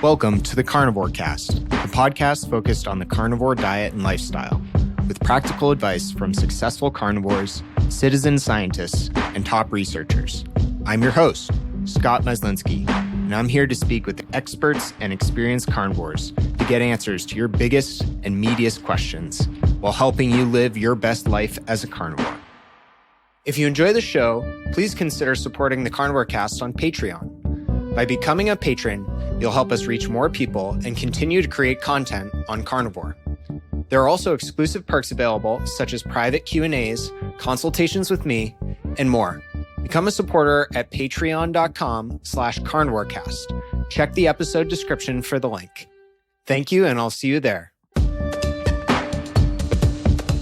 Welcome to the Carnivore Cast, the podcast focused on the carnivore diet and lifestyle, with practical advice from successful carnivores, citizen scientists, and top researchers. I'm your host, Scott Meslinski, and I'm here to speak with experts and experienced carnivores to get answers to your biggest and meatiest questions while helping you live your best life as a carnivore. If you enjoy the show, please consider supporting the Carnivore Cast on Patreon. By becoming a patron, you'll help us reach more people and continue to create content on Carnivore. There are also exclusive perks available, such as private Q&As, consultations with me, and more. Become a supporter at patreon.com/carnivorecast. Check the episode description for the link. Thank you, and I'll see you there.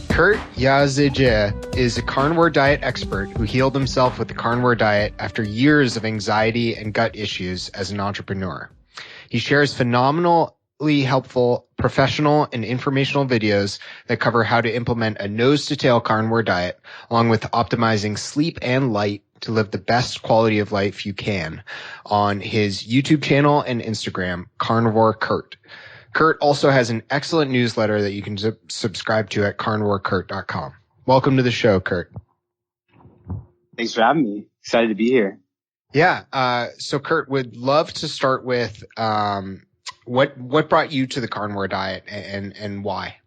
Kurt Yazije is a carnivore diet expert who healed himself with the carnivore diet after years of anxiety and gut issues as an entrepreneur. He shares phenomenally helpful professional and informational videos that cover how to implement a nose-to-tail carnivore diet, along with optimizing sleep and light to live the best quality of life you can on his YouTube channel and Instagram, Carnivore Kurt. Kurt also has an excellent newsletter that you can subscribe to at carnivorecurt.com. Welcome to the show, Kurt. Thanks for having me. Excited to be here. Yeah. So Kurt, would love to start with what brought you to the carnivore diet and why?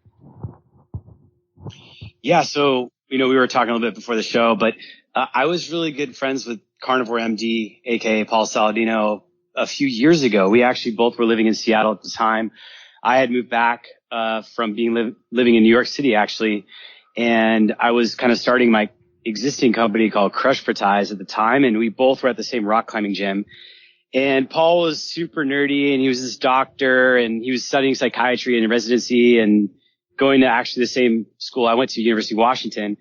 Yeah. So, we were talking a little bit before the show, but I was really good friends with Carnivore MD, aka Paul Saladino, a few years ago. We actually both were living in Seattle at the time. I had moved back from being living in New York City, actually, and I was kind of starting my existing company called Crush Pretize at the time, and we both were at the same rock climbing gym. And Paul was super nerdy, and he was this doctor, and he was studying psychiatry in residency and going to actually the same school I went to, University of Washington.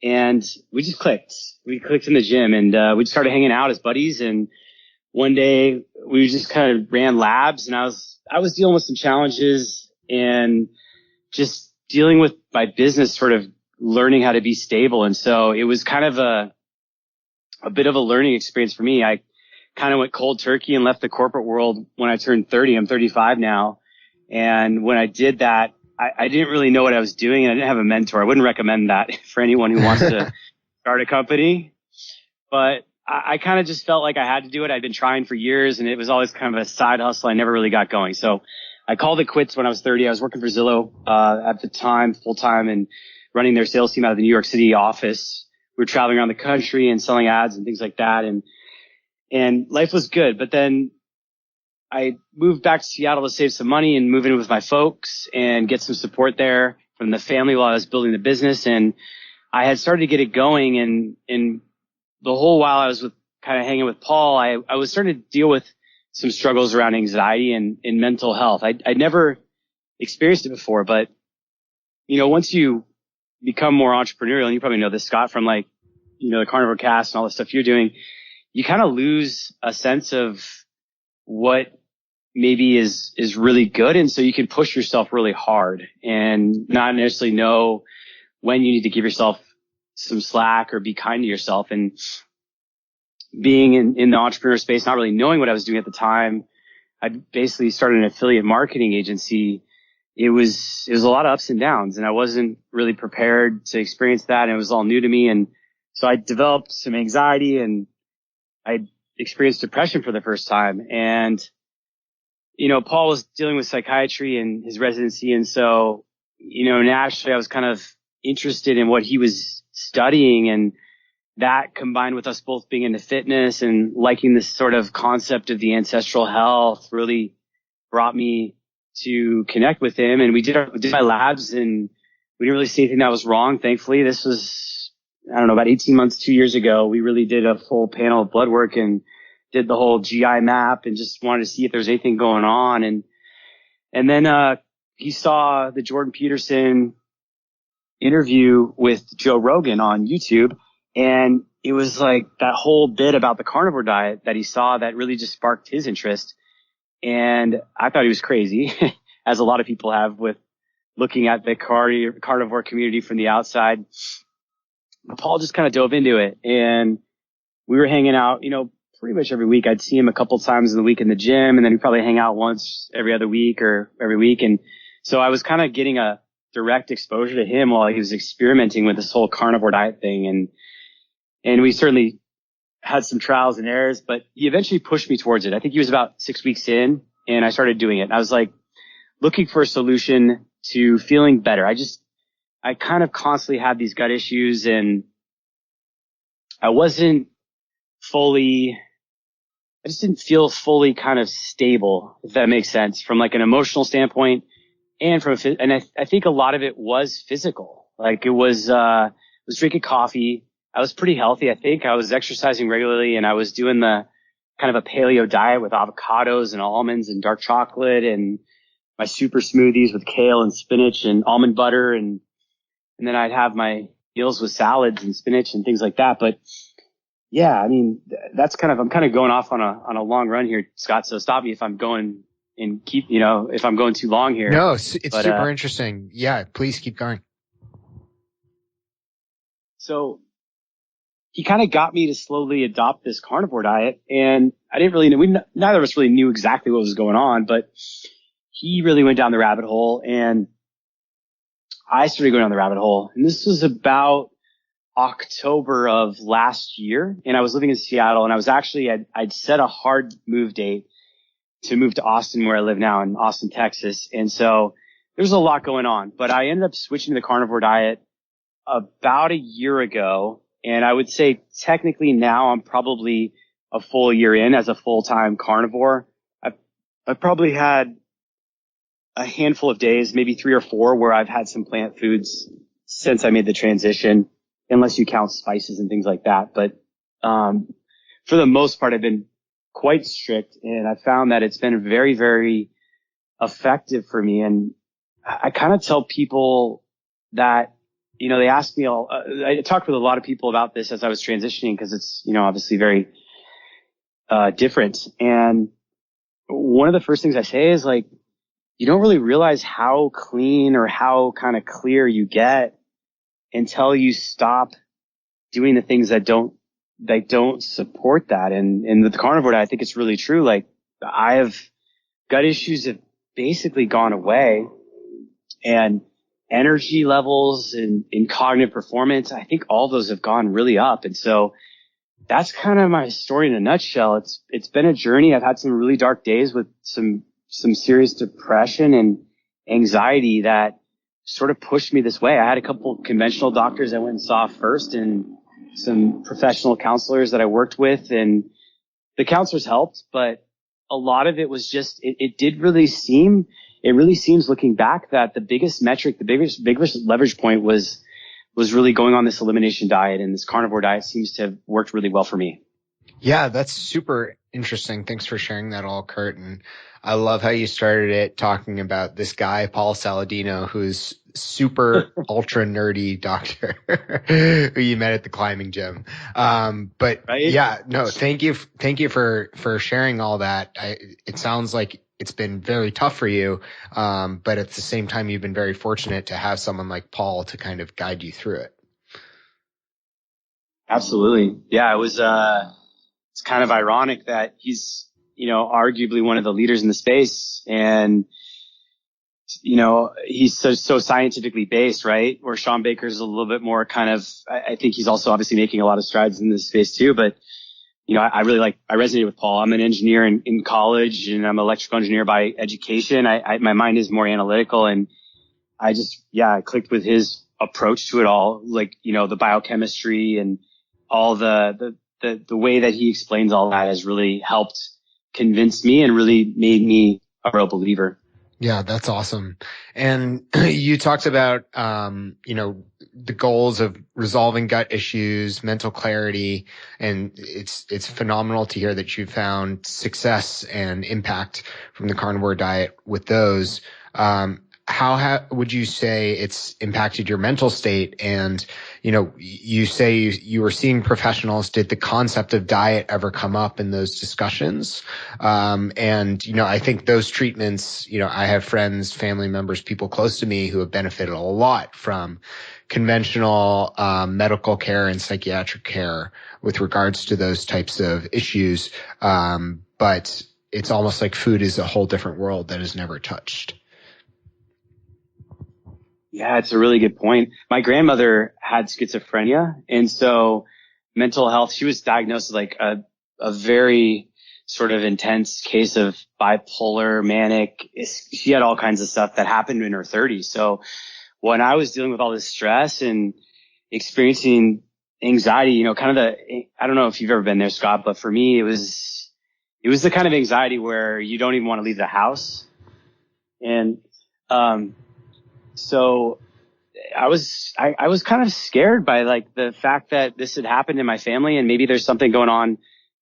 And we just clicked. We clicked in the gym, and we just started hanging out as buddies. And one day we just kind of ran labs, and I was dealing with some challenges and just dealing with my business, sort of learning how to be stable. And so it was kind of a bit of a learning experience for me. I kind of went cold turkey and left the corporate world when I turned 30. I'm 35 now. And when I did that, I didn't really know what I was doing, and I didn't have a mentor. I wouldn't recommend that for anyone who wants to start a company. But I kind of just felt like I had to do it. I'd been trying for years, and it was always kind of a side hustle. I never really got going. So I called it quits when I was 30. I was working for Zillow at the time, full time, and running their sales team out of the New York City office. We were traveling around the country and selling ads and things like that. And life was good. But then I moved back to Seattle to save some money and move in with my folks and get some support there from the family while I was building the business. And I had started to get it going. And the whole while I was kind of hanging with Paul, I was starting to deal with some struggles around anxiety and mental health. I'd never experienced it before, but once you become more entrepreneurial, and you probably know this, Scott, from the Carnivore Cast and all the stuff you're doing, you kind of lose a sense of what maybe is really good. And so you can push yourself really hard and not necessarily know when you need to give yourself some slack or be kind to yourself. And being in the entrepreneur space, not really knowing what I was doing at the time, I basically started an affiliate marketing agency. It was a lot of ups and downs, and I wasn't really prepared to experience that. And it was all new to me. And so I developed some anxiety, and I experienced depression for the first time. And, Paul was dealing with psychiatry in his residency. And so, naturally I was kind of interested in what he was studying, and that combined with us both being into fitness and liking this sort of concept of the ancestral health really brought me to connect with him. And we did my labs, and we didn't really see anything that was wrong. Thankfully, this was, about 18 months, 2 years ago. We really did a full panel of blood work and did the whole GI map and just wanted to see if there was anything going on. And then he saw the Jordan Peterson interview with Joe Rogan on YouTube. And it was like that whole bit about the carnivore diet that he saw that really just sparked his interest. And I thought he was crazy, as a lot of people have with looking at the carnivore community from the outside. But Paul just kind of dove into it, and we were hanging out, pretty much every week. I'd see him a couple times in the week in the gym, and then we'd probably hang out once every other week or every week. And so I was kind of getting a direct exposure to him while he was experimenting with this whole carnivore diet thing. And we certainly had some trials and errors, but he eventually pushed me towards it. I think he was about 6 weeks in, and I started doing it. And I was like looking for a solution to feeling better. I kind of constantly had these gut issues, and I just didn't feel fully kind of stable, if that makes sense, from like an emotional standpoint and I think a lot of it was physical. Like I was drinking coffee. I was pretty healthy. I think I was exercising regularly, and I was doing the kind of a paleo diet with avocados and almonds and dark chocolate and my super smoothies with kale and spinach and almond butter. And then I'd have my meals with salads and spinach and things like that. But yeah, I mean, I'm kind of going off on a long run here, Scott. So stop me if I'm going and if I'm going too long here. No, it's super interesting. Yeah, please keep going. So he kind of got me to slowly adopt this carnivore diet, and I didn't really know, neither of us really knew exactly what was going on, but he really went down the rabbit hole, and I started going down the rabbit hole. And this was about October of last year, and I was living in Seattle, and I was I'd set a hard move date to move to Austin, where I live now, in Austin, Texas. And so there's a lot going on, but I ended up switching to the carnivore diet about a year ago. And I would say technically now I'm probably a full year in as a full-time carnivore. I've probably had a handful of days, maybe 3 or 4, where I've had some plant foods since I made the transition, unless you count spices and things like that. But for the most part, I've been quite strict, and I found that it's been very, very effective for me. And I kind of tell people that, they ask me I talked with a lot of people about this as I was transitioning, because it's, obviously very different. And one of the first things I say is, like, you don't really realize how clean or how kind of clear you get until you stop doing the things that don't support that. And with the carnivore diet, I think it's really true. Like, gut issues have basically gone away, and energy levels and in cognitive performance, I think all those have gone really up. And so that's kind of my story in a nutshell. It's been a journey. I've had some really dark days with some serious depression and anxiety that sort of pushed me this way. I had a couple conventional doctors I went and saw first, and some professional counselors that I worked with, and the counselors helped, but a lot of it was just, it really seems looking back that the biggest metric, the biggest leverage point was really going on this elimination diet, and this carnivore diet seems to have worked really well for me. Yeah, that's super interesting. Thanks for sharing that all, Kurt. And I love how you started it talking about this guy, Paul Saladino, who's super ultra nerdy doctor who you met at the climbing gym. But right? Yeah, no, thank you for sharing all that. It sounds like it's been very tough for you. But at the same time, you've been very fortunate to have someone like Paul to kind of guide you through it. Absolutely. Yeah, it was, it's kind of ironic that he's, arguably one of the leaders in the space, and, he's so scientifically based, right? Where Sean Baker's a little bit more kind of, I think he's also obviously making a lot of strides in this space too, but, I resonated with Paul. I'm an engineer in college, and I'm an electrical engineer by education. My mind is more analytical, and I clicked with his approach to it all, like, the biochemistry and all the way that he explains all that has really helped convince me and really made me a real believer. Yeah, that's awesome. And you talked about, the goals of resolving gut issues, mental clarity, and it's phenomenal to hear that you found success and impact from the carnivore diet with those. how would you say it's impacted your mental state? And, you say you were seeing professionals. Did the concept of diet ever come up in those discussions? And, I think those treatments, I have friends, family members, people close to me who have benefited a lot from conventional medical care and psychiatric care with regards to those types of issues. But it's almost like food is a whole different world that is never touched. Yeah, it's a really good point. My grandmother had schizophrenia, and so mental health, she was diagnosed with like a very sort of intense case of bipolar, manic. She had all kinds of stuff that happened in her 30s. So when I was dealing with all this stress and experiencing anxiety, kind of I don't know if you've ever been there, Scott, but for me, it was the kind of anxiety where you don't even want to leave the house. And, so I was kind of scared by like the fact that this had happened in my family, and maybe there's something going on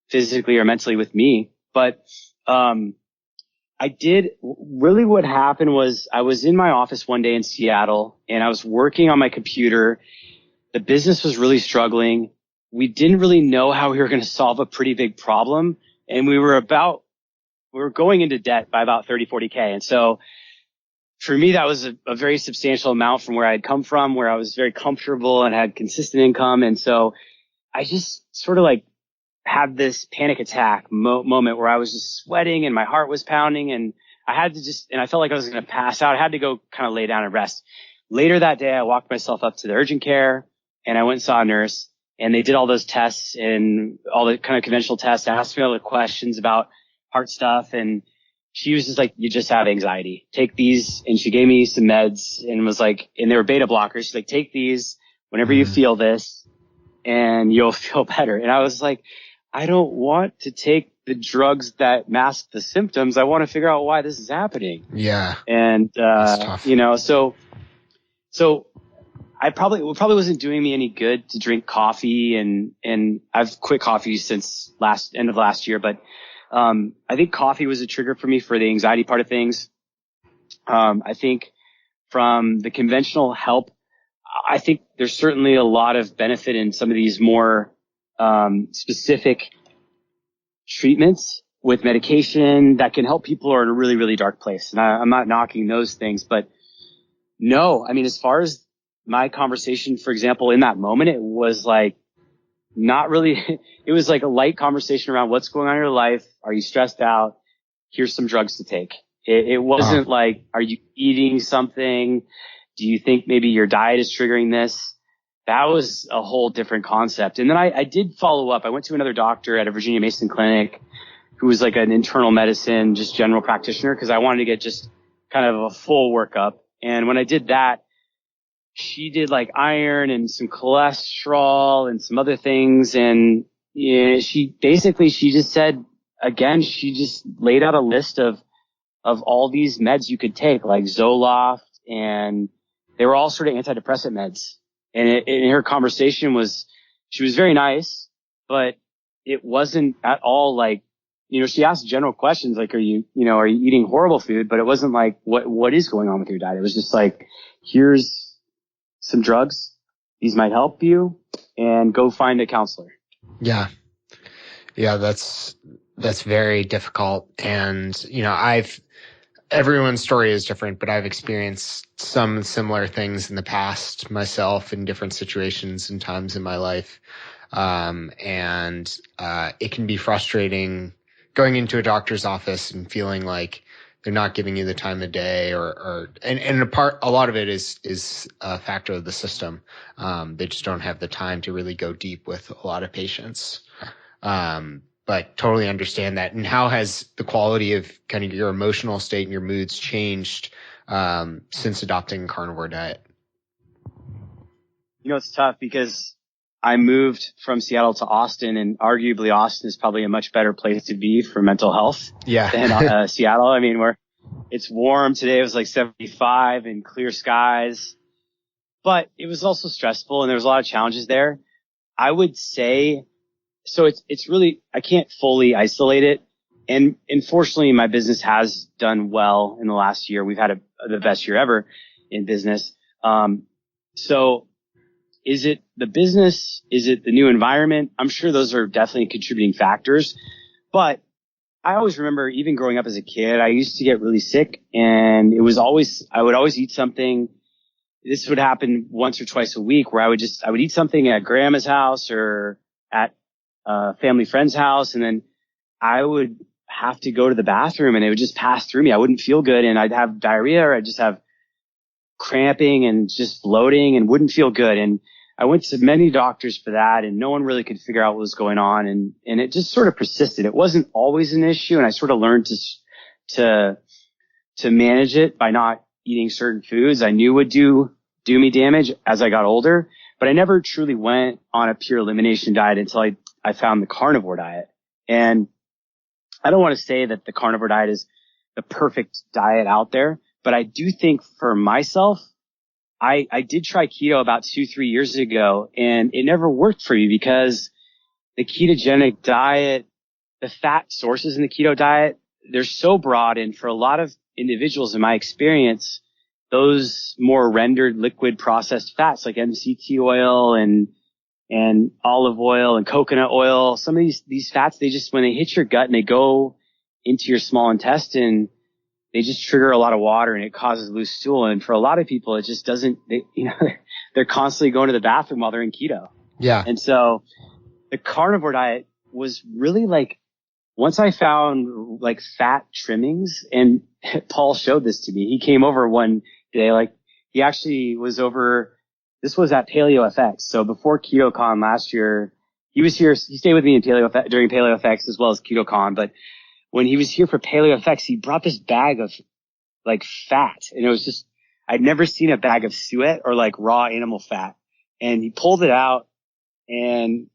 physically or mentally with me. But, what happened was I was in my office one day in Seattle, and I was working on my computer. The business was really struggling. We didn't really know how we were going to solve a pretty big problem. And we were going into debt by about 40K. And so for me, that was a very substantial amount from where I had come from, where I was very comfortable and had consistent income. And so I just sort of like had this panic attack moment where I was just sweating and my heart was pounding, and I felt like I was going to pass out. I had to go kind of lay down and rest. Later that day, I walked myself up to the urgent care, and I went and saw a nurse, and they did all those tests and all the kind of conventional tests. I asked me all the questions about heart stuff, and she was just like, you just have anxiety. Take these. And she gave me some meds and was like, and they were beta blockers. She's like, take these whenever you feel this and you'll feel better. And I was like, I don't want to take the drugs that mask the symptoms. I want to figure out why this is happening. Yeah. And, that's tough. So it probably wasn't doing me any good to drink coffee, and I've quit coffee since end of last year, but I think coffee was a trigger for me for the anxiety part of things. I think from the conventional help, I think there's certainly a lot of benefit in some of these more specific treatments with medication that can help people who are in a really, really dark place. And I'm not knocking those things, but no, I mean, as far as my conversation, for example, in that moment, it was like not really, it was like a light conversation around what's going on in your life. Are you stressed out? Here's some drugs to take. It wasn't like, are you eating something? Do you think maybe your diet is triggering this? That was a whole different concept. And then I did follow up. I went to another doctor at a Virginia Mason clinic who was like an internal medicine, just general practitioner, because I wanted to get just kind of a full workup. And when I did that, she did like iron and some cholesterol and some other things. And she just said, again, she just laid out a list of all these meds you could take, like Zoloft, and they were all sort of antidepressant meds. And in her conversation she was very nice, but it wasn't at all like, she asked general questions like, are you eating horrible food? But it wasn't like, what is going on with your diet? It was just like, here's some drugs. These might help you, and go find a counselor. Yeah. Yeah. That's very difficult. And, everyone's story is different, but I've experienced some similar things in the past myself in different situations and times in my life. And it can be frustrating going into a doctor's office and feeling like they're not giving you the time of day and a lot of it is a factor of the system. They just don't have the time to really go deep with a lot of patients. But totally understand that. And how has the quality of kind of your emotional state and your moods changed since adopting a carnivore diet? It's tough because I moved from Seattle to Austin, and arguably Austin is probably a much better place to be for mental health than Seattle. I mean, it's warm today. It was like 75 and clear skies, but it was also stressful, and there was a lot of challenges there. I would say, so it's really, I can't fully isolate it. And unfortunately, my business has done well in the last year. We've had the best year ever in business. So is it the business? Is it the new environment? I'm sure those are definitely contributing factors, but I always remember even growing up as a kid, I used to get really sick, and I would always eat something. This would happen once or twice a week where I would eat something at grandma's house or at a family friend's house, and then I would have to go to the bathroom and it would just pass through me. I wouldn't feel good, and I'd have diarrhea, or I'd just have cramping and just bloating and wouldn't feel good. And I went to many doctors for that, and no one really could figure out what was going on. And it just sort of persisted. It wasn't always an issue. And I sort of learned to manage it by not eating certain foods I knew would do me damage as I got older. But I never truly went on a pure elimination diet until I found the carnivore diet. And I don't want to say that the carnivore diet is the perfect diet out there, but I do think for myself, I did try keto about 2-3 years ago, and it never worked for me because the ketogenic diet, the fat sources in the keto diet, they're so broad. And for a lot of individuals, in my experience, those more rendered liquid processed fats like MCT oil and olive oil and coconut oil, some of these fats, they just, when they hit your gut and they go into your small intestine, they just trigger a lot of water and it causes loose stool. And for a lot of people, it just doesn't, they're constantly going to the bathroom while they're in keto. Yeah. And so the carnivore diet was really like, once I found like fat trimmings, and Paul showed this to me. He came over one day, like he actually was over, this was at Paleo FX. So before KetoCon last year, he was here, he stayed with me in during Paleo FX as well as KetoCon, but when he was here for Paleo FX, he brought this bag of like fat, and it was just, I'd never seen a bag of suet or like raw animal fat. And he pulled it out and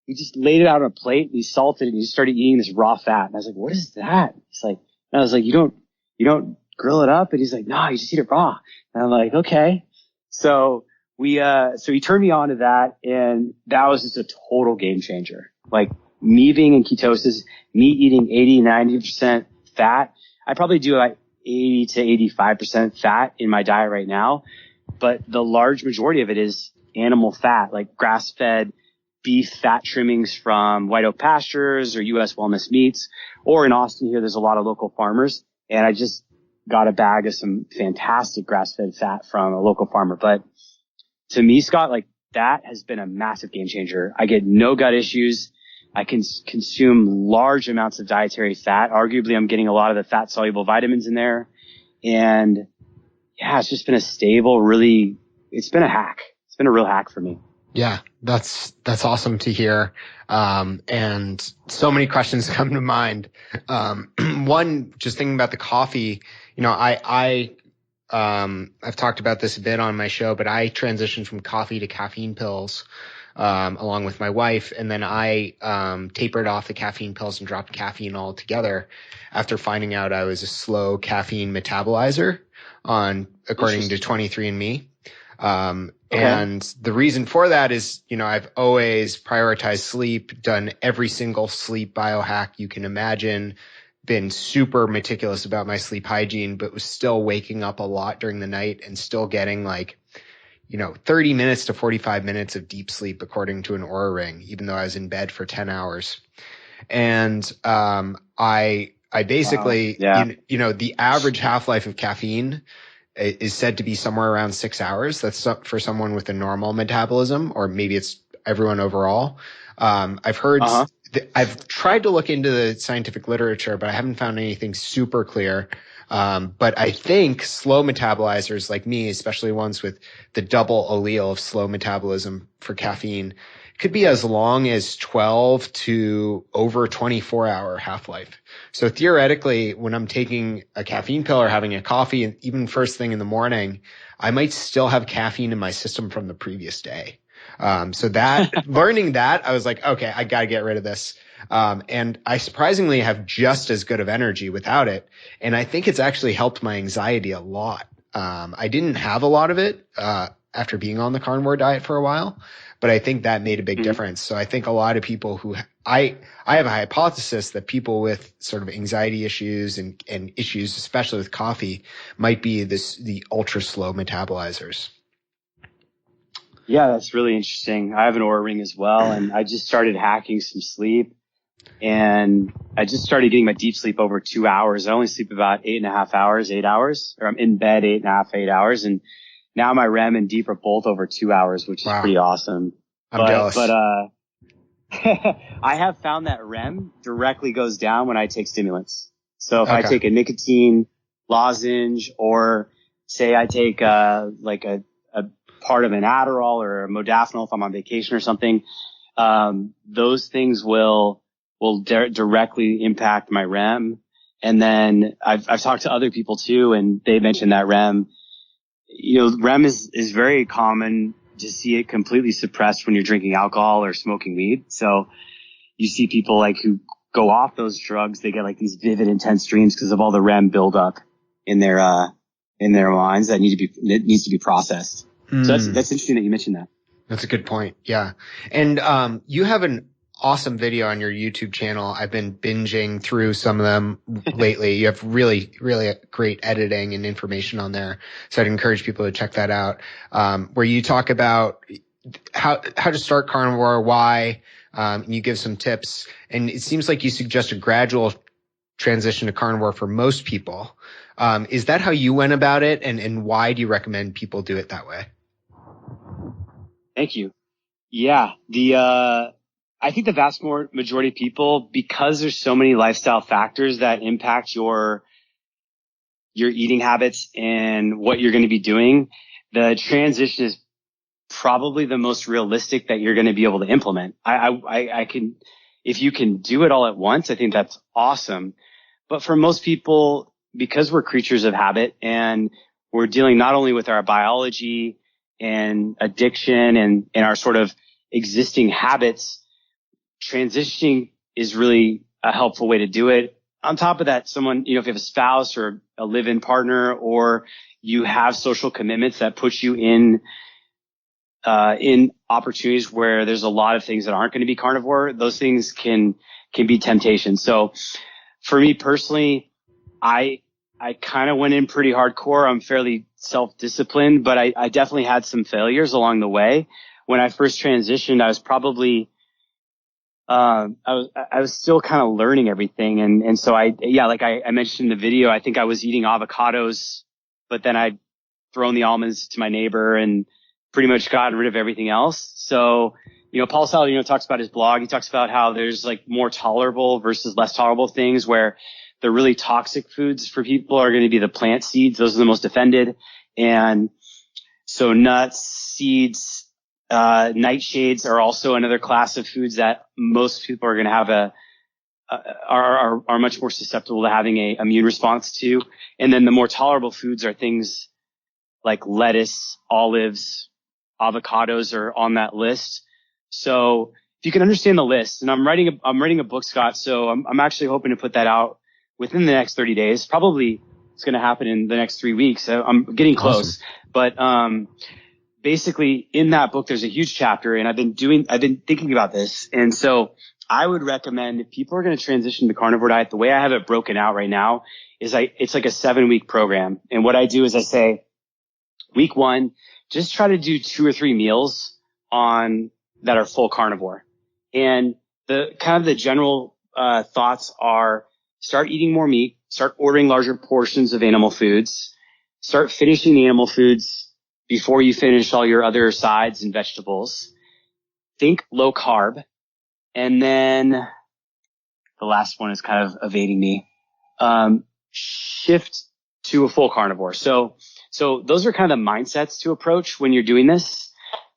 he just laid it out on a plate and he salted it and he started eating this raw fat. And I was like, what is that? He's like, and I was like, you don't grill it up? And he's like, no, you just eat it raw. And I'm like, okay. So so he turned me on to that, and that was just a total game changer. Like me being in ketosis, me eating 80-90% fat. I probably do like 80 to 85% fat in my diet right now, but the large majority of it is animal fat, like grass-fed beef fat trimmings from White Oak Pastures or U.S. Wellness Meats, or in Austin here, there's a lot of local farmers, and I just got a bag of some fantastic grass-fed fat from a local farmer. But to me, Scott, like that has been a massive game changer. I get no gut issues. I can consume large amounts of dietary fat. Arguably, I'm getting a lot of the fat soluble vitamins in there. And yeah, it's just been a stable, it's been a hack. It's been a real hack for me. Yeah, that's awesome to hear. And so many questions come to mind. One, just thinking about the coffee, I've talked about this a bit on my show, but I transitioned from coffee to caffeine pills, along with my wife. And then I, tapered off the caffeine pills and dropped caffeine altogether after finding out I was a slow caffeine metabolizer according to 23andMe. Okay. And the reason for that is, I've always prioritized sleep, done every single sleep biohack you can imagine, been super meticulous about my sleep hygiene, but was still waking up a lot during the night and still getting 30 minutes to 45 minutes of deep sleep according to an Oura Ring, even though I was in bed for 10 hours. And, I basically, wow. Yeah. The average half-life of caffeine is said to be somewhere around 6 hours. That's for someone with a normal metabolism, or maybe it's everyone overall. I've heard, I've tried to look into the scientific literature, but I haven't found anything super clear. But I think slow metabolizers like me, especially ones with the double allele of slow metabolism for caffeine, could be as long as 12 to over 24-hour half-life. So theoretically, when I'm taking a caffeine pill or having a coffee, and even first thing in the morning, I might still have caffeine in my system from the previous day. So that learning that, I was like, okay, I got to get rid of this. And I surprisingly have just as good of energy without it. And I think it's actually helped my anxiety a lot. I didn't have a lot of it, after being on the carnivore diet for a while, but I think that made a big difference. So I think a lot of people who I have a hypothesis that people with sort of anxiety issues and issues, especially with coffee, might be the ultra slow metabolizers. Yeah, that's really interesting. I have an Oura Ring as well, and I just started hacking some sleep, and I just started getting my deep sleep over 2 hours. I only sleep about 8.5 hours, 8 hours, or I'm in bed 8.5, 8 hours, and now my REM and deep are both over 2 hours, which is pretty awesome. I'm jealous. But I have found that REM directly goes down when I take stimulants. So if I take a nicotine lozenge, or say I take like a part of an Adderall or a modafinil if I'm on vacation or something, those things will directly impact my REM. And then I've talked to other people too, and they mentioned that REM is very common to see it completely suppressed when you're drinking alcohol or smoking weed. So you see people like who go off those drugs, they get like these vivid, intense dreams because of all the REM buildup in their minds that needs to be processed. So that's interesting that you mentioned that. That's a good point. Yeah. And you have an awesome video on your YouTube channel. I've been binging through some of them lately. You have really, really great editing and information on there. So I'd encourage people to check that out. Where you talk about how to start carnivore, why, and you give some tips. And it seems like you suggest a gradual transition to carnivore for most people. Is that how you went about it? And why do you recommend people do it that way? Thank you. Yeah. I think the vast majority of people, because there's so many lifestyle factors that impact your eating habits and what you're going to be doing, the transition is probably the most realistic that you're going to be able to implement. If you can do it all at once, I think that's awesome. But for most people, because we're creatures of habit and we're dealing not only with our biology and addiction and our sort of existing habits, transitioning is really a helpful way to do it. On top of that, if you have a spouse or a live-in partner, or you have social commitments that put you in opportunities where there's a lot of things that aren't going to be carnivore, those things can be temptations. So for me personally, I kind of went in pretty hardcore. I'm fairly self-disciplined, but I definitely had some failures along the way. When I first transitioned, I was probably I was still kind of learning everything. And so like I mentioned in the video, I think I was eating avocados, but then I'd thrown the almonds to my neighbor and pretty much gotten rid of everything else. So, Paul Saladino talks about his blog. He talks about how there's like more tolerable versus less tolerable things, where the really toxic foods for people are going to be the plant seeds. Those are the most offended. And so nuts, seeds, nightshades are also another class of foods that most people are going to have are much more susceptible to having a immune response to. And then the more tolerable foods are things like lettuce, olives, avocados are on that list. So if you can understand the list, and I'm writing a book, Scott, so I'm actually hoping to put that out within the next 30 days. Probably it's going to happen in the next 3 weeks. So I'm getting close. Awesome. But basically in that book, there's a huge chapter, and I've been thinking about this. And so I would recommend, if people are going to transition to carnivore diet, the way I have it broken out right now is it's like a 7-week program. And what I do is I say, week 1, just try to do 2 or 3 meals that are full carnivore. And the general thoughts are, start eating more meat, start ordering larger portions of animal foods, start finishing the animal foods before you finish all your other sides and vegetables. Think low carb. And then the last one is kind of evading me. Shift to a full carnivore. So those are kind of the mindsets to approach when you're doing this.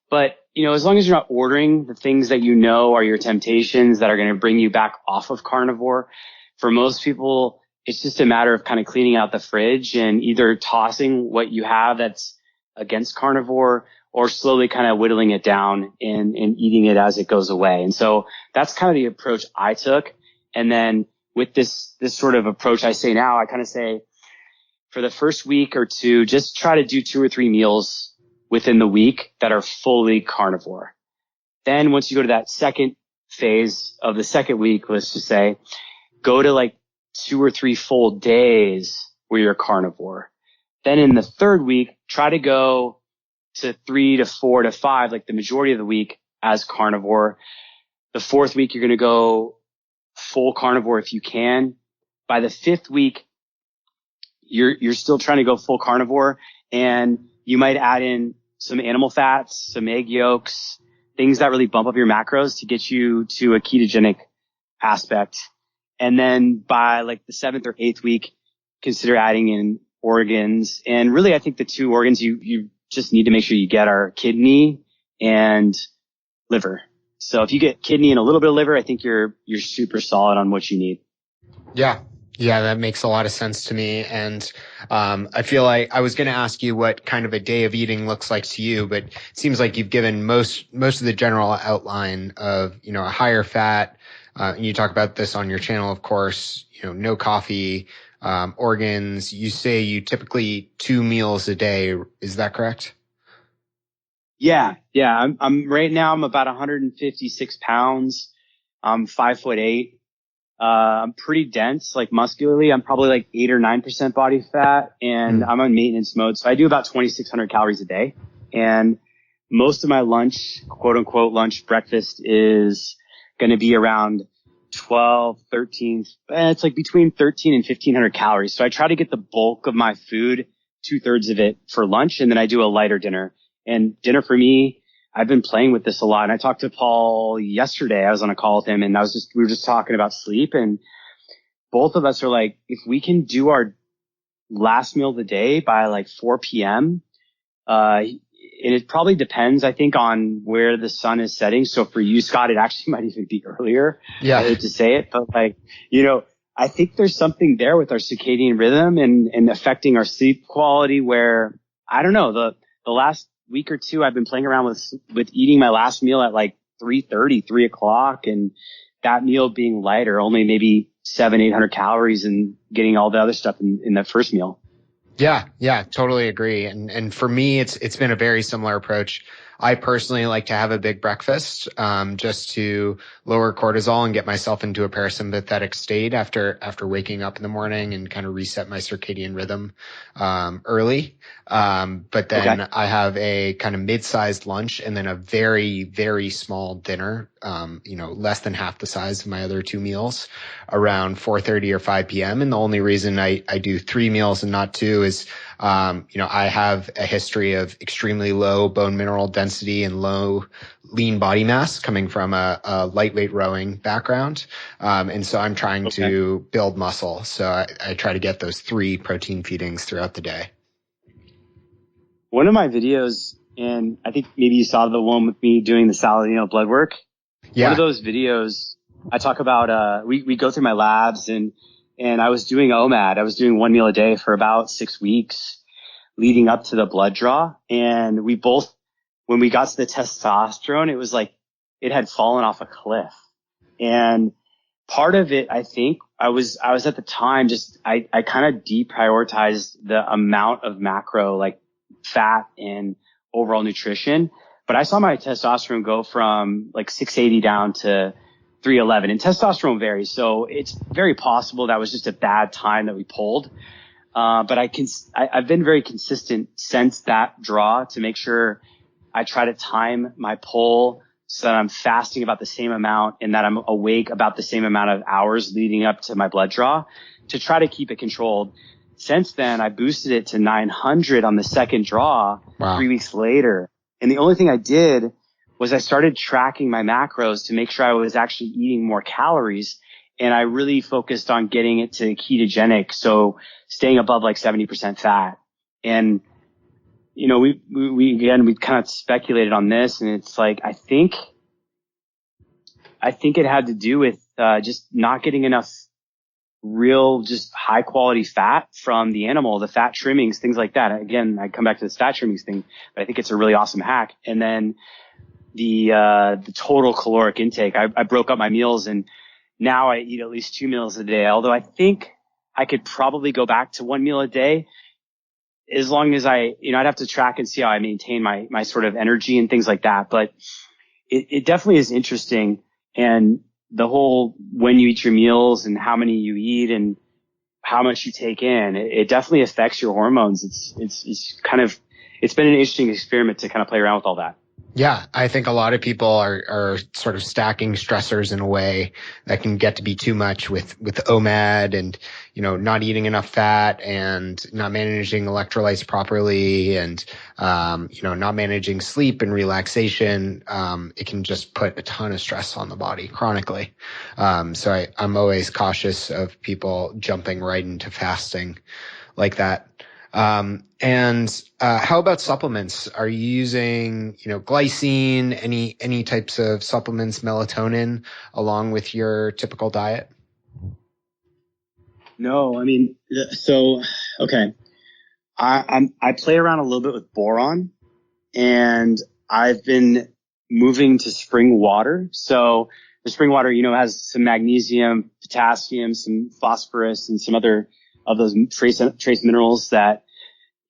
But, as long as you're not ordering the things that are your temptations that are going to bring you back off of carnivore, for most people, it's just a matter of kind of cleaning out the fridge and either tossing what you have that's against carnivore, or slowly kind of whittling it down and eating it as it goes away. And so that's kind of the approach I took. And then with this sort of approach I say now, I kind of say, for the first week or two, just try to do 2 or 3 meals within the week that are fully carnivore. Then once you go to that second phase of the second week, let's just say, go to like 2 or 3 full days where you're carnivore. Then in the third week, try to go to 3 to 4 to 5, like the majority of the week as carnivore. The fourth week, you're going to go full carnivore if you can. By the fifth week, you're still trying to go full carnivore, and you might add in some animal fats, some egg yolks, things that really bump up your macros to get you to a ketogenic aspect. And then by like the 7th or 8th week, consider adding in organs. And really, I think the 2 organs you just need to make sure you get are kidney and liver. So if you get kidney and a little bit of liver, I think you're super solid on what you need. Yeah, that makes a lot of sense to me. And I feel like I was going to ask you what kind of a day of eating looks like to you, but it seems like you've given most of the general outline of, a higher fat. And you talk about this on your channel, of course, no coffee, organs. You say you typically eat 2 meals a day. Is that correct? Yeah. I'm right now, I'm about 156 pounds. I'm 5'8". I'm pretty dense, like muscularly. I'm probably like 8 or 9% body fat, and I'm on maintenance mode. So I do about 2,600 calories a day. And most of my lunch, quote unquote lunch, breakfast is going to be around 12, 13. It's like between 13 and 1,500 calories. So I try to get the bulk of my food, 2/3 of it for lunch. And then I do a lighter dinner. And dinner for me, I've been playing with this a lot. And I talked to Paul yesterday. I was on a call with him, and we were just talking about sleep. And both of us are like, if we can do our last meal of the day by like 4 p.m., and it probably depends, I think, on where the sun is setting. So for you, Scott, it actually might even be earlier. Yeah. I hate to say it, but like, I think there's something there with our circadian rhythm and affecting our sleep quality where, I don't know, the last week or 2, I've been playing around with eating my last meal at like 3:30, 3 o'clock, and that meal being lighter, only maybe 700-800 calories, and getting all the other stuff in that first meal. Yeah, totally agree. And for me, it's been a very similar approach. I personally like to have a big breakfast, just to lower cortisol and get myself into a parasympathetic state after waking up in the morning, and kind of reset my circadian rhythm, early. But then I have a kind of mid-sized lunch, and then a very, very small dinner, less than half the size of my other 2 meals, around 4:30 or 5 p.m. And the only reason I do 3 meals and not 2 is, I have a history of extremely low bone mineral density and low lean body mass coming from a lightweight rowing background. And so I'm trying to build muscle. So I try to get those 3 protein feedings throughout the day. One of my videos, and I think maybe you saw the one with me doing the Saladino blood work. Yeah. One of those videos, I talk about, we go through my labs, and I was doing OMAD. I was doing 1 meal a day for about 6 weeks leading up to the blood draw. And we both, when we got to the testosterone, it was like it had fallen off a cliff. And part of it, I think, I was at the time I kind of deprioritized the amount of macro, like fat and overall nutrition. But I saw my testosterone go from like 680 down to 311, and testosterone varies. So it's very possible that was just a bad time that we pulled. But I've been very consistent since that draw to make sure I try to time my pull so that I'm fasting about the same amount, and that I'm awake about the same amount of hours leading up to my blood draw, to try to keep it controlled. Since then, I boosted it to 900 on the second draw. Wow. 3 weeks later. And the only thing I did was I started tracking my macros to make sure I was actually eating more calories. And I really focused on getting it to ketogenic. So staying above like 70% fat. And, we kind of speculated on this, and it's like, I think it had to do with, just not getting enough real, just high quality fat from the animal, the fat trimmings, things like that. Again, I come back to this fat trimmings thing, but I think it's a really awesome hack. And then the total caloric intake, I broke up my meals, and now I eat at least 2 meals a day. Although I think I could probably go back to 1 meal a day. as long as I'd have to track and see how I maintain my sort of energy and things like that. But it definitely is interesting. And the whole, when you eat your meals and how many you eat and how much you take in, it definitely affects your hormones. It's been an interesting experiment to kind of play around with all that. Yeah, I think a lot of people are sort of stacking stressors in a way that can get to be too much with OMAD and, not eating enough fat and not managing electrolytes properly and, not managing sleep and relaxation. It can just put a ton of stress on the body chronically. So I'm always cautious of people jumping right into fasting like that. How about supplements? Are you using, glycine, any types of supplements, melatonin, along with your typical diet? No, okay. I play around a little bit with boron, and I've been moving to spring water. So the spring water, has some magnesium, potassium, some phosphorus, and some other of those trace minerals that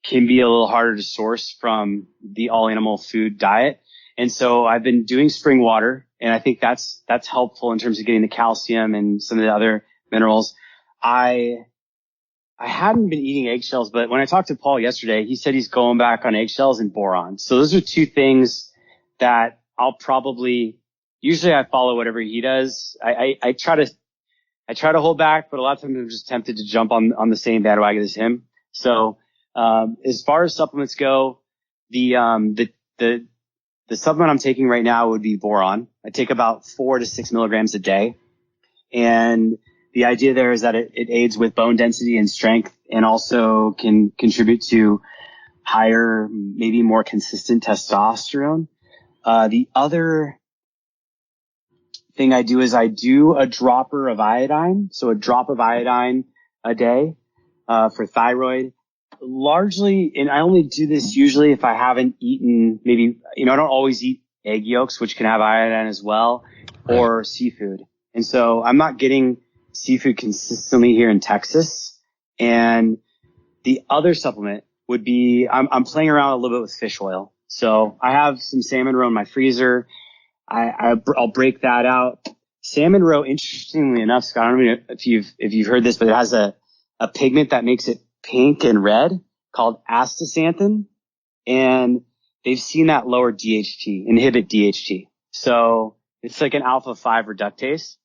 can be a little harder to source from the all animal food diet. And so I've been doing spring water, and I think that's helpful in terms of getting the calcium and some of the other minerals. I hadn't been eating eggshells, but when I talked to Paul yesterday, he said he's going back on eggshells and boron. So those are two things that usually I follow whatever he does. I try to hold back, but a lot of times I'm just tempted to jump on the same bandwagon as him. So, as far as supplements go, the supplement I'm taking right now would be boron. I take about 4 to 6 milligrams a day. And the idea there is that it aids with bone density and strength, and also can contribute to higher, maybe more consistent testosterone. The other thing I do is I do a dropper of iodine. So a drop of iodine a day, for thyroid. Largely, and I only do this usually if I haven't eaten, maybe, I don't always eat egg yolks, which can have iodine as well, or seafood. And so I'm not getting seafood consistently here in Texas. And the other supplement would be, I'm playing around a little bit with fish oil. So I have some salmon roe in my freezer. I'll break that out. Salmon roe, interestingly enough, Scott, I don't know if you've heard this, but it has a pigment that makes it pink and red called astaxanthin, and they've seen that lower inhibit DHT. So it's like an alpha 5 reductase.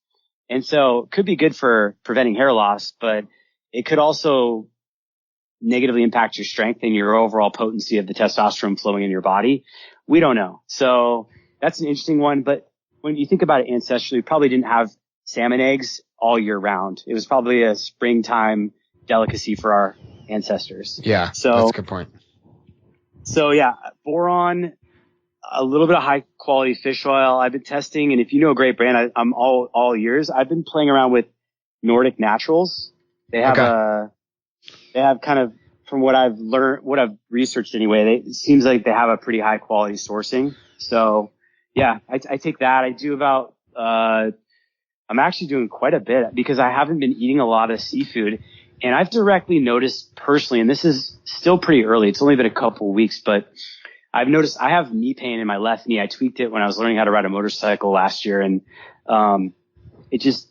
And so it could be good for preventing hair loss, but it could also negatively impact your strength and your overall potency of the testosterone flowing in your body. We don't know. So that's an interesting one. But when you think about it ancestrally, we probably didn't have salmon eggs all year round. It was probably a springtime delicacy for our ancestors. Yeah, so that's a good point. So yeah, boron, a little bit of high quality fish oil. I've been testing, and if you know a great brand, I'm all ears. I've been playing around with Nordic Naturals. They have they have kind of, from what I've learned, what I've researched anyway, it seems like they have a pretty high quality sourcing. So yeah, I take that. I do about, I'm actually doing quite a bit because I haven't been eating a lot of seafood. And I've directly noticed personally, and this is still pretty early, it's only been a couple of weeks, but I've noticed I have knee pain in my left knee. I tweaked it when I was learning how to ride a motorcycle last year. And it's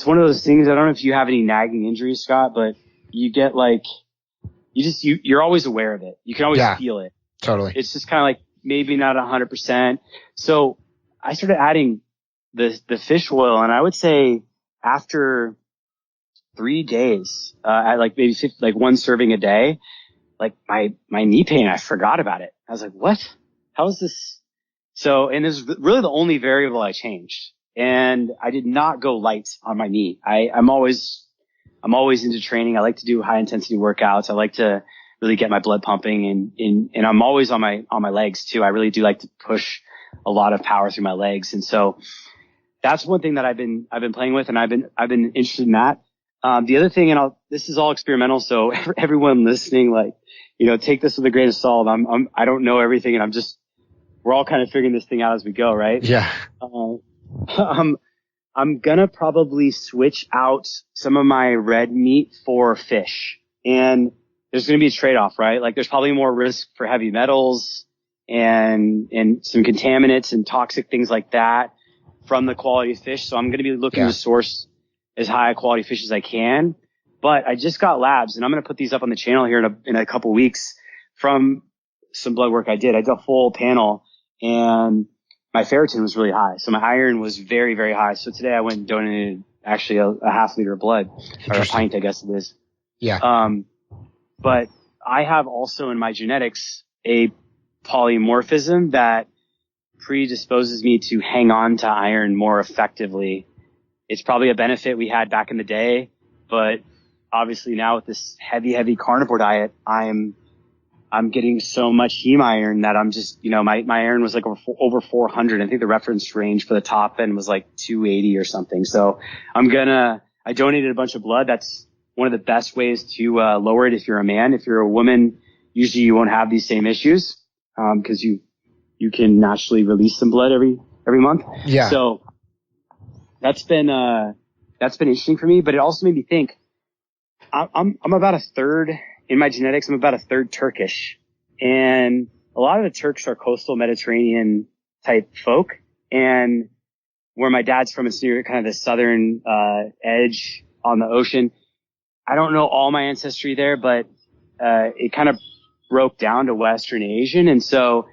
one of those things. I don't know if you have any nagging injuries, Scott, but you get like, you're always aware of it. You can always feel it. Totally. It's just kind of like maybe not 100%. So I started adding the fish oil, and I would say after 3 days, at like maybe 50, like one serving a day, like my knee pain, I forgot about it. I was like, what? How is this? So, and this is really the only variable I changed. And I did not go light on my knee. I'm always into training. I like to do high intensity workouts. I like to really get my blood pumping, and I'm always on my legs too. I really do like to push a lot of power through my legs. And so that's one thing that I've been playing with, and I've been interested in that. The other thing, and this is all experimental, so everyone listening, like, take this with a grain of salt. I don't know everything, and we're all kind of figuring this thing out as we go, right? Yeah. I'm gonna probably switch out some of my red meat for fish. And there's going to be a trade-off, right? Like there's probably more risk for heavy metals and some contaminants and toxic things like that from the quality of fish. So I'm going to be looking to source as high quality fish as I can. But I just got labs, and I'm going to put these up on the channel here in a couple weeks from some blood work I did. I did a full panel, and my ferritin was really high. So my iron was very, very high. So today I went and donated actually a half liter of blood, or a pint, I guess it is. Yeah. But I have also in my genetics a polymorphism that predisposes me to hang on to iron more effectively. It's probably a benefit we had back in the day, but obviously now with this heavy carnivore diet, I'm getting so much heme iron that I'm just, my iron was like over 400. I think the reference range for the top end was like 280 or something. So I donated a bunch of blood. That's one of the best ways to lower it if you're a man. If you're a woman, usually you won't have these same issues, because you can naturally release some blood every month. Yeah. So that's been interesting for me, but it also made me think, I'm about a third in my genetics. I'm about a third Turkish, and a lot of the Turks are coastal Mediterranean type folk. And where my dad's from, it's near kind of the southern, edge on the ocean. I don't know all my ancestry there, but, it kind of broke down to Western Asian. And so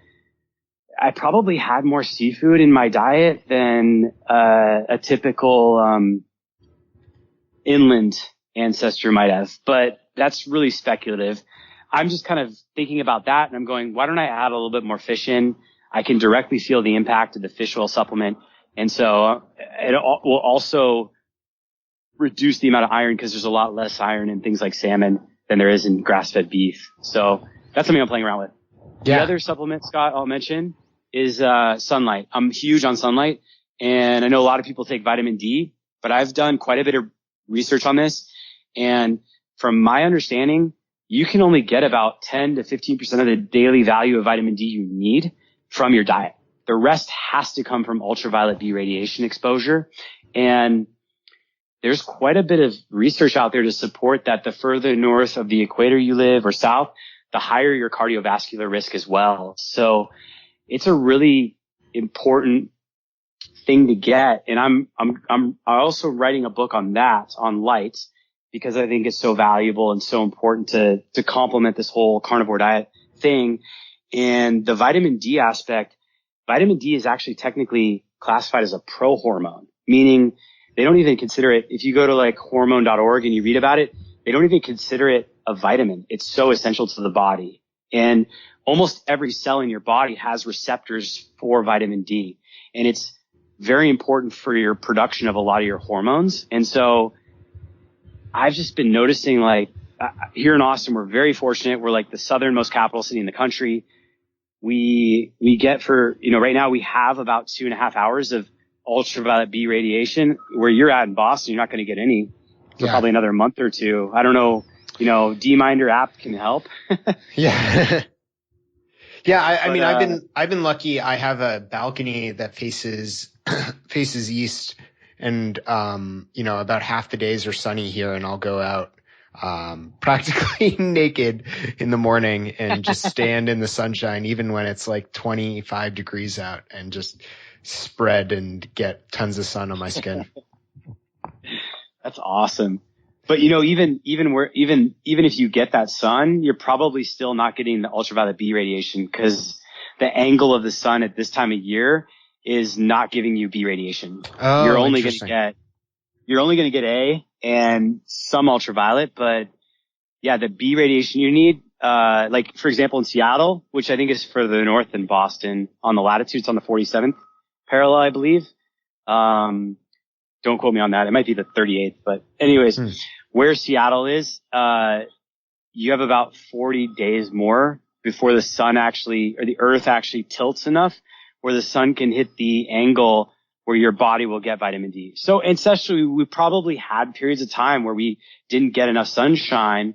I probably had more seafood in my diet than, a typical, inland ancestor might have, but that's really speculative. I'm just kind of thinking about that, and I'm going, why don't I add a little bit more fish in? I can directly feel the impact of the fish oil supplement. And so it will also reduce the amount of iron, because there's a lot less iron in things like salmon than there is in grass-fed beef. So that's something I'm playing around with. Yeah. The other supplement, Scott, I'll mention is sunlight. I'm huge on sunlight, and I know a lot of people take vitamin D, but I've done quite a bit of research on this. And from my understanding, you can only get about 10 to 15% of the daily value of vitamin D you need from your diet. The rest has to come from ultraviolet B radiation exposure. And there's quite a bit of research out there to support that the further north of the equator you live or south, the higher your cardiovascular risk as well. So it's a really important thing to get. And I'm also writing a book on that, on light, because I think it's so valuable and so important to complement this whole carnivore diet thing. And the vitamin D aspect, vitamin D is actually technically classified as a prohormone, meaning they don't even consider it. If you go to like hormone.org and you read about it, they don't even consider it a vitamin. It's so essential to the body. And almost every cell in your body has receptors for vitamin D. And it's very important for your production of a lot of your hormones. And so I've just been noticing, like, here in Austin, we're very fortunate. We're like the southernmost capital city in the country. We get right now we have about 2.5 hours of ultraviolet B radiation. Where you're at in Boston, you're not going to get any for probably another month or two. I don't know, D-Minder app can help. Yeah. Yeah. I mean, I've been lucky. I have a balcony that faces east, and, about half the days are sunny here, and I'll go out, practically naked in the morning and just stand in the sunshine, even when it's like 25 degrees out, and just spread and get tons of sun on my skin. That's awesome. But even if you get that sun, you're probably still not getting the ultraviolet B radiation, because the angle of the sun at this time of year is not giving you B radiation. Oh, you're only going to get A and some ultraviolet, but yeah, the B radiation you need, like for example in Seattle, which I think is further north than Boston on the latitude, it's on the 47th parallel, I believe. Don't quote me on that. It might be the 38th, but anyways, where Seattle is, you have about 40 days more before the sun actually, or the earth actually tilts enough where the sun can hit the angle where your body will get vitamin D. So ancestrally, we probably had periods of time where we didn't get enough sunshine,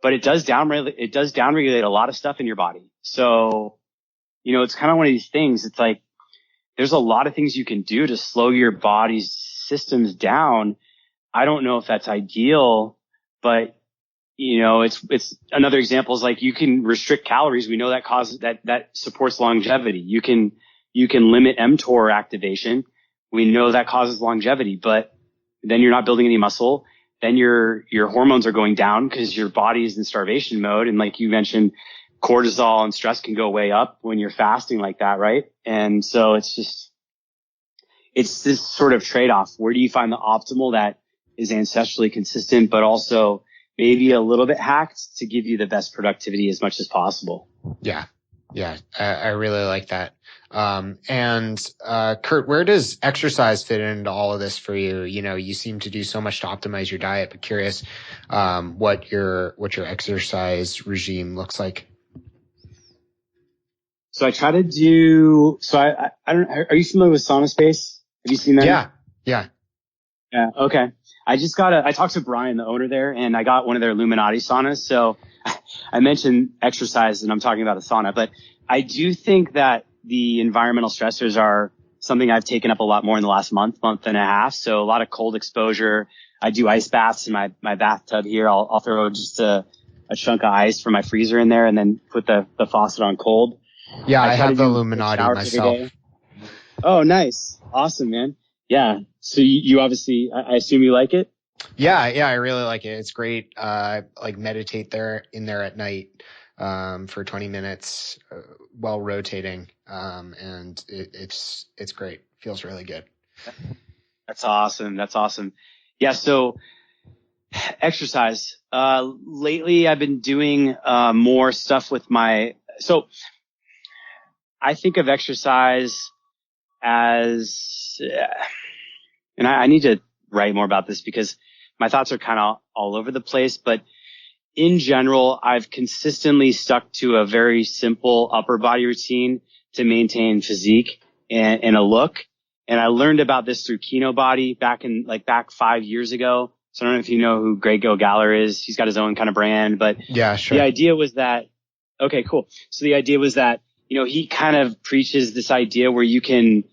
but it does downregulate a lot of stuff in your body. So, it's kind of one of these things. It's like, there's a lot of things you can do to slow your body's systems down. I don't know if that's ideal, but it's another example is like you can restrict calories. We know that causes that supports longevity. You can limit mTOR activation. We know that causes longevity, but then you're not building any muscle. Then your hormones are going down because your body is in starvation mode. And like you mentioned, cortisol and stress can go way up when you're fasting like that, right? And so it's this sort of trade-off. Where do you find the optimal that is ancestrally consistent, but also maybe a little bit hacked to give you the best productivity as much as possible? Yeah. I really like that. Kurt, where does exercise fit into all of this for you? You seem to do so much to optimize your diet, but curious, what your exercise regime looks like. So I try to do, I don't, are you familiar with Sauna Space? Have you seen that? Yeah. Okay. I talked to Brian, the owner there, and I got one of their Illuminati saunas. So I mentioned exercise and I'm talking about a sauna, but I do think that the environmental stressors are something I've taken up a lot more in the last month and a half. So a lot of cold exposure. I do ice baths in my bathtub here. I'll throw just a chunk of ice from my freezer in there and then put the faucet on cold. Yeah, I have the Illuminati myself. Oh, nice. Awesome, man. Yeah. So you obviously, I assume you like it? Yeah, I really like it. It's great. Like meditate in there at night, for 20 minutes, while rotating. And it's great. Feels really good. That's awesome. Yeah. So exercise, lately I've been doing, more stuff with so I think of exercise as, and I need to write more about this because my thoughts are kind of all over the place, but in general, I've consistently stuck to a very simple upper body routine to maintain physique and a look. And I learned about this through Kino Body back 5 years ago. So I don't know if you know who Greg O'Gallagher is. He's got his own kind of brand, but yeah, sure. The idea was that, okay, cool. So the idea was that, he kind of preaches this idea where you can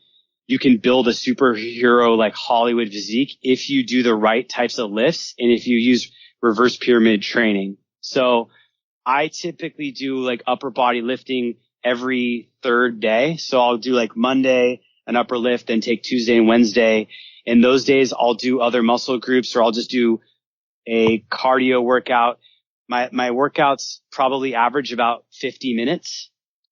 build a superhero like Hollywood physique if you do the right types of lifts and if you use reverse pyramid training. So I typically do like upper body lifting every third day. So I'll do like Monday an upper lift, then take Tuesday and Wednesday. And those days I'll do other muscle groups or I'll just do a cardio workout. My workouts probably average about 50 minutes,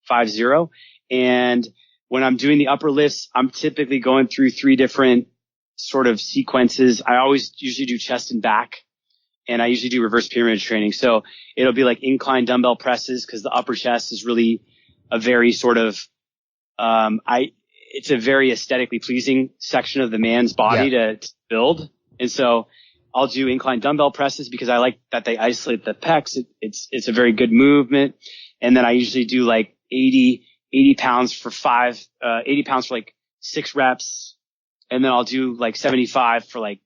50. And when I'm doing the upper lifts, I'm typically going through 3 different sort of sequences. I usually do chest and back, and I usually do reverse pyramid training. So it'll be like incline dumbbell presses because the upper chest is really a very sort of, it's a very aesthetically pleasing section of the man's body to build. And so I'll do incline dumbbell presses because I like that they isolate the pecs. It's a very good movement. And then I usually do like 80 pounds for 80 pounds for like 6 reps. And then I'll do like 75 for like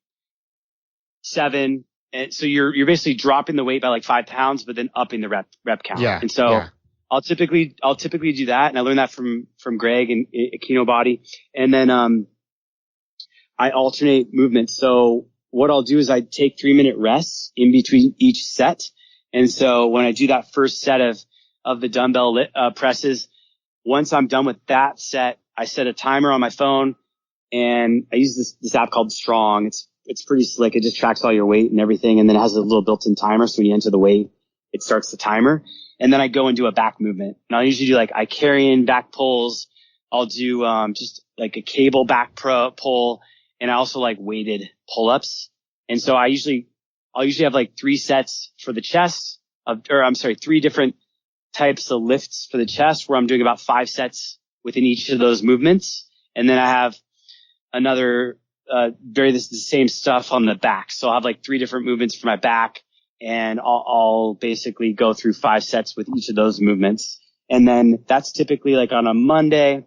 7. And so you're basically dropping the weight by like 5 pounds, but then upping the rep count. Yeah. And so I'll typically do that. And I learned that from Greg and Kino Body. And then, I alternate movements. So what I'll do is I take 3-minute rests in between each set. And so when I do that first set of the dumbbell presses, once I'm done with that set, I set a timer on my phone and I use this app called Strong. It's pretty slick. It just tracks all your weight and everything. And then it has a little built-in timer. So when you enter the weight, it starts the timer. And then I go and do a back movement. And I'll usually do like I carry in back pulls. I'll do, just like a cable back pull. And I also like weighted pull-ups. And so I'll usually have like 3 sets for the chest 3 different types of lifts for the chest where I'm doing about 5 sets within each of those movements. And then I have another, the same stuff on the back. So I'll have like 3 different movements for my back and I'll basically go through 5 sets with each of those movements. And then that's typically like on a Monday.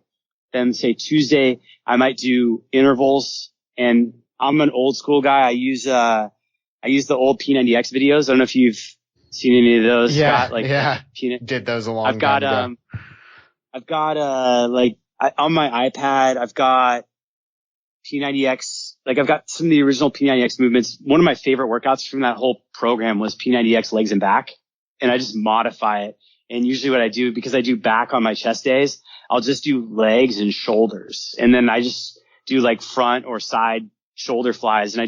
Then say Tuesday, I might do intervals, and I'm an old school guy. I use the old P90X videos. I don't know if you've seen any of those. Yeah. Peanut. Did those a long time ago. I've got on my iPad, I've got P90X, like I've got some of the original P90X movements. One of my favorite workouts from that whole program was P90X legs and back. And I just modify it. And usually what I do, because I do back on my chest days, I'll just do legs and shoulders. And then I just do like front or side shoulder flies. And I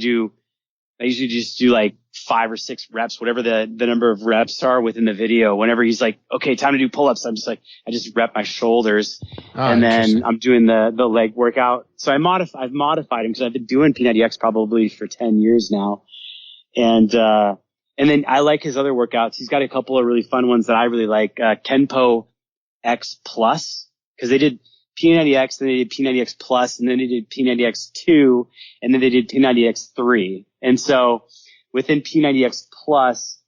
usually just do like 5 or 6 reps, whatever the number of reps are within the video. Whenever he's like, okay, time to do pull-ups, I'm just like, I just rep my shoulders. And then I'm doing the leg workout. So I've modified him because I've been doing P90X probably for 10 years now. And then I like his other workouts. He's got a couple of really fun ones that I really like. Kenpo X Plus, because they did P90X, then they did P90X Plus, and then they did P90X 2, and then they did P90X 3. And so within P90X Plus,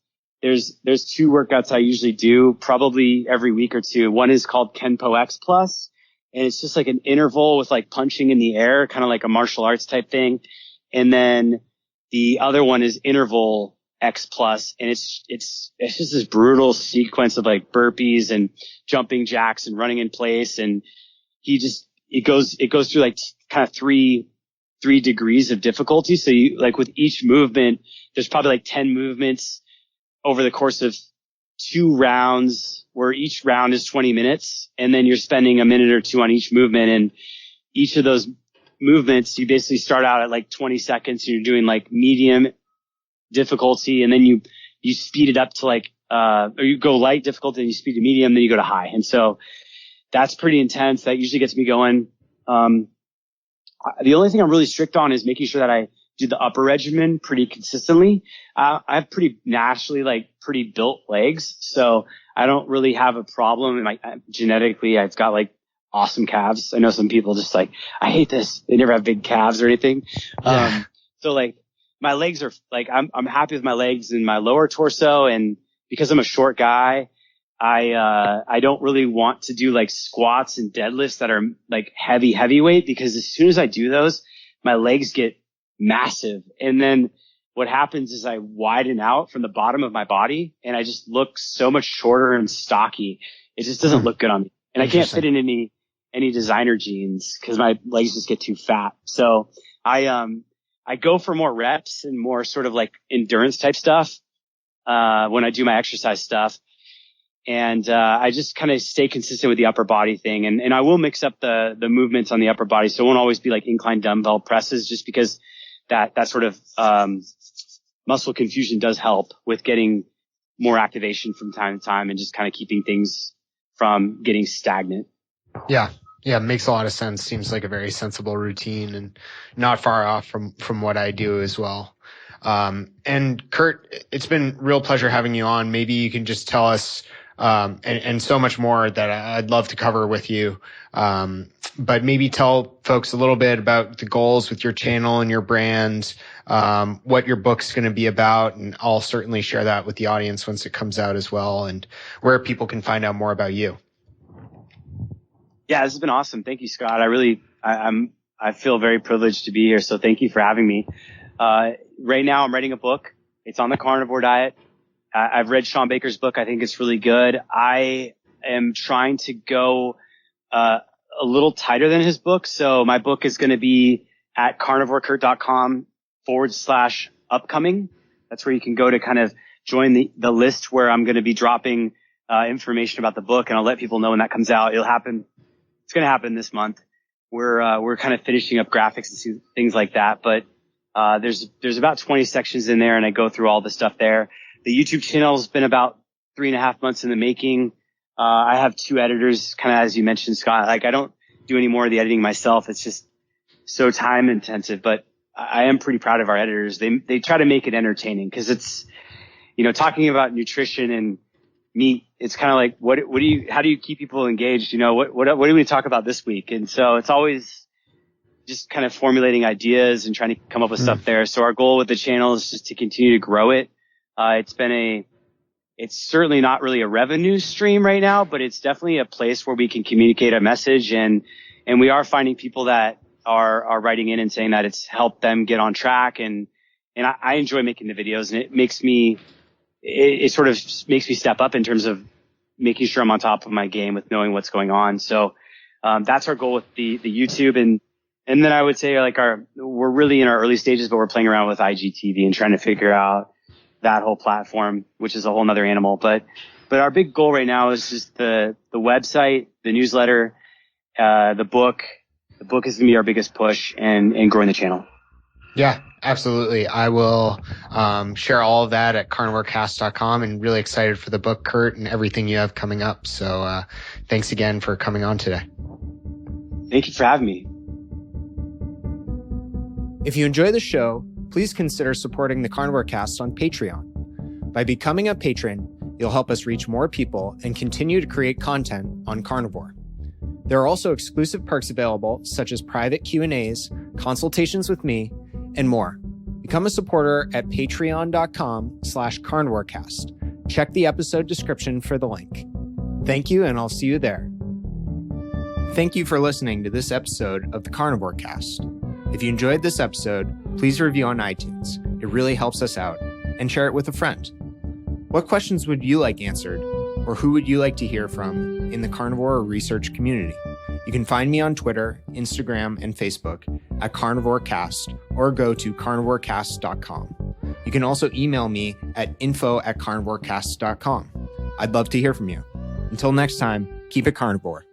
there's 2 workouts I usually do probably every week or 2. One is called Kenpo X Plus, and it's just like an interval with like punching in the air, kind of like a martial arts type thing. And then the other one is Interval X Plus, and it's just this brutal sequence of like burpees and jumping jacks and running in place. And it goes through like kind of three degrees of difficulty. So you, like with each movement, there's probably like 10 movements over the course of 2 rounds, where each round is 20 minutes. And then you're spending a minute or 2 on each movement. And each of those movements, you basically start out at like 20 seconds and you're doing like medium difficulty. And then you speed it up to like, or you go light difficulty and you speed to medium, then you go to high. And so that's pretty intense. That usually gets me going. The only thing I'm really strict on is making sure that I do the upper regimen pretty consistently. I have pretty naturally like pretty built legs, so I don't really have a problem. Genetically, I've got like awesome calves. I know some people just like, I hate this. They never have big calves or anything. Yeah. So like my legs are like, I'm happy with my legs and my lower torso. And because I'm a short guy, I don't really want to do like squats and deadlifts that are like heavyweight, because as soon as I do those, my legs get massive. And then what happens is I widen out from the bottom of my body and I just look so much shorter and stocky. It just doesn't look good on me. And I can't fit in any designer jeans because my legs just get too fat. So I go for more reps and more sort of like endurance type stuff, when I do my exercise stuff. And I just kind of stay consistent with the upper body thing. And I will mix up the movements on the upper body. So it won't always be like incline dumbbell presses, just because that sort of muscle confusion does help with getting more activation from time to time and just kind of keeping things from getting stagnant. Yeah. Yeah. Makes a lot of sense. Seems like a very sensible routine and not far off from what I do as well. And Kurt, it's been a real pleasure having you on. Maybe you can just tell us and so much more that I'd love to cover with you. But maybe tell folks a little bit about the goals with your channel and your brand, what your book's going to be about, and I'll certainly share that with the audience once it comes out as well, and where people can find out more about you. Yeah, this has been awesome. Thank you, Scott. I feel very privileged to be here. So thank you for having me. Right now I'm writing a book. It's on the carnivore diet. I've read Sean Baker's book. I think it's really good. I am trying to go a little tighter than his book. So my book is going to be at carnivorecurt.com/upcoming. That's where you can go to kind of join the list where I'm going to be dropping information about the book, and I'll let people know when that comes out. It's going to happen this month. We're kind of finishing up graphics and things like that, but there's about 20 sections in there, and I go through all the stuff there. The YouTube channel has been about 3.5 months in the making. I have 2 editors, kind of as you mentioned, Scott. Like I don't do any more of the editing myself. It's just so time intensive, but I am pretty proud of our editors. They try to make it entertaining, because it's, talking about nutrition and meat. It's kind of like, how do you keep people engaged? What do we talk about this week? And so it's always just kind of formulating ideas and trying to come up with stuff there. So our goal with the channel is just to continue to grow it. It's certainly not really a revenue stream right now, but it's definitely a place where we can communicate a message. And we are finding people that are writing in and saying that it's helped them get on track. And I enjoy making the videos, and it sort of makes me step up in terms of making sure I'm on top of my game with knowing what's going on. So, that's our goal with the YouTube. And And then I would say like we're really in our early stages, but we're playing around with IGTV and trying to figure out that whole platform, which is a whole nother animal. But our big goal right now is just the website, the newsletter, the book. The book is going to be our biggest push and growing the channel. Yeah, absolutely. I will share all of that at carnivorecast.com, and really excited for the book, Kurt, and everything you have coming up. So thanks again for coming on today. Thank you for having me. If you enjoy the show, please consider supporting the Carnivore Cast on Patreon. By becoming a patron, you'll help us reach more people and continue to create content on Carnivore. There are also exclusive perks available, such as private Q&As, consultations with me, and more. Become a supporter at patreon.com/carnivorecast. Check the episode description for the link. Thank you, and I'll see you there. Thank you for listening to this episode of the Carnivore Cast. If you enjoyed this episode, please review on iTunes. It really helps us out. And share it with a friend. What questions would you like answered? Or who would you like to hear from in the carnivore research community? You can find me on Twitter, Instagram, and Facebook at Carnivore Cast, or go to carnivorecast.com. You can also email me at info@carnivorecast.com. I'd love to hear from you. Until next time, keep it carnivore.